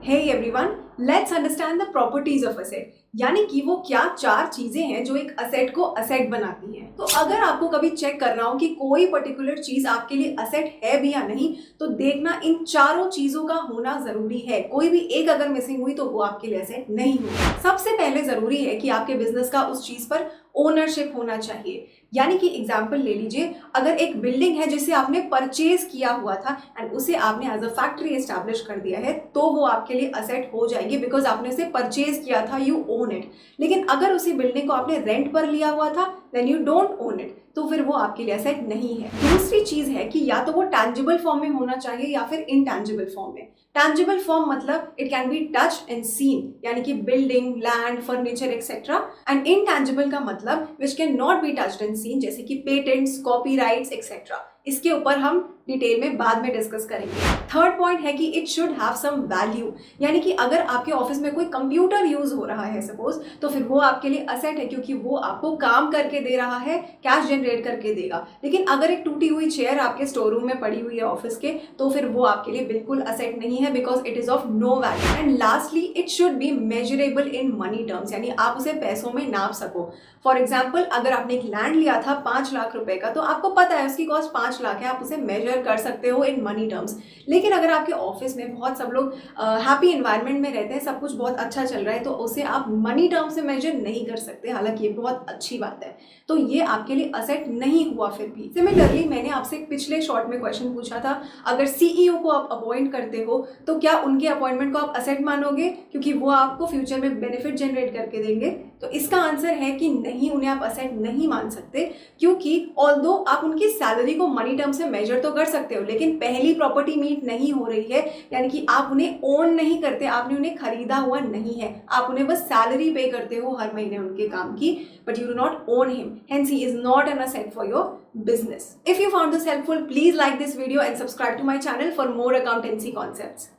Hey everyone, let's understand the properties of asset. यानी कि वो क्या चार चीजें हैं जो एक असेट को असेट बनाती हैं। तो अगर आपको कभी चेक करना हो कि कोई पर्टिकुलर चीज आपके लिए असेट है भी या नहीं, तो देखना इन चारों चीजों का होना जरूरी है। कोई भी एक अगर मिसिंग हुई तो वो आपके लिए असेट नहीं होगा। सबसे पहले जरूरी है कि आपके बिजनेस का उस चीज पर ओनरशिप होना चाहिए। यानी कि एग्जाम्पल ले लीजिए, अगर एक बिल्डिंग है जिसे आपने परचेज किया हुआ था एंड उसे आपने एज अ फैक्ट्री एस्टैब्लिश कर दिया है, तो वो आपके लिए असेट हो जाएगी बिकॉज आपने उसे परचेज किया था, यू ओन इट। लेकिन अगर उसी बिल्डिंग को आपने रेंट पर लिया हुआ था, then you don't own it, तो फिर वो आपके लिए असेट नहीं है। दूसरी चीज है कि या तो वो टैंजिबल फॉर्म में होना चाहिए या फिर इनटैंजिबल फॉर्म में। टैंजिबल फॉर्म मतलब it can be touch and seen, यानी कि building, land, furniture etcetera. And intangible का मतलब which can not be touched and seen, जैसे कि पेटेंट्स, कॉपीराइट्स एक्सेट्रा। इसके ऊपर हम डिटेल में बाद में डिस्कस करेंगे। थर्ड पॉइंट है कि it should have some value, यानी कि अगर आपके ऑफिस में कोई कंप्यूटर यूज हो रहा है सपोज, तो फिर वो आपके लिए असेट है क्योंकि वो आपको काम करके दे रहा है, कैश जनरेट करके देगा। लेकिन अगर एक टूटी हुई चेयर आपके स्टोर रूम में पड़ी हुई है ऑफिस के, तो फिर वो आपके लिए बिल्कुल असेट नहीं है because it is of no value. And lastly, it should be measurable in money terms, यानी आप उसे पैसों में नाप सको। फॉर एग्जाम्पल, अगर आपने एक लैंड लिया था 5 लाख रुपए का, तो आपको पता है उसकी कॉस्ट 5 लाख है, आप उसे मेजर कर सकते हो इन मनी टर्म्स। लेकिन अगर आपके ऑफिस में बहुत सब लोग हैप्पी एनवायरनमेंट में रहते हैं, सब कुछ बहुत अच्छा चल रहा है, तो उसे आप मनी टर्म से मेजर नहीं कर सकते, हालांकि ये बहुत अच्छी बात है। तो ये आपके लिए असेट नहीं हुआ। फिर भी सिमिलरली, मैंने आपसे पिछले शॉर्ट में क्वेश्चन पूछा था, अगर सीईओ को आप अपॉइंट करते हो तो क्या उनके अपॉइंटमेंट को आप असेट मानोगे क्योंकि वो आपको फ्यूचर में बेनिफिट जनरेट करके देंगे? तो इसका आंसर है कि नहीं, उन्हें आप असेट नहीं मान सकते, क्योंकि ऑल्दो आप उनकी सैलरी को मनी टर्म से मेजर तो कर सकते हो, लेकिन पहली प्रॉपर्टी मीट नहीं हो रही है, यानी कि आप उन्हें ओन नहीं करते, आपने उन्हें खरीदा हुआ नहीं है, आप उन्हें बस सैलरी पे करते हो हर महीने उनके काम की, but you do not own him, hence he is not an asset for your business. If you found this helpful, please like this video and subscribe to my channel for more accountancy concepts.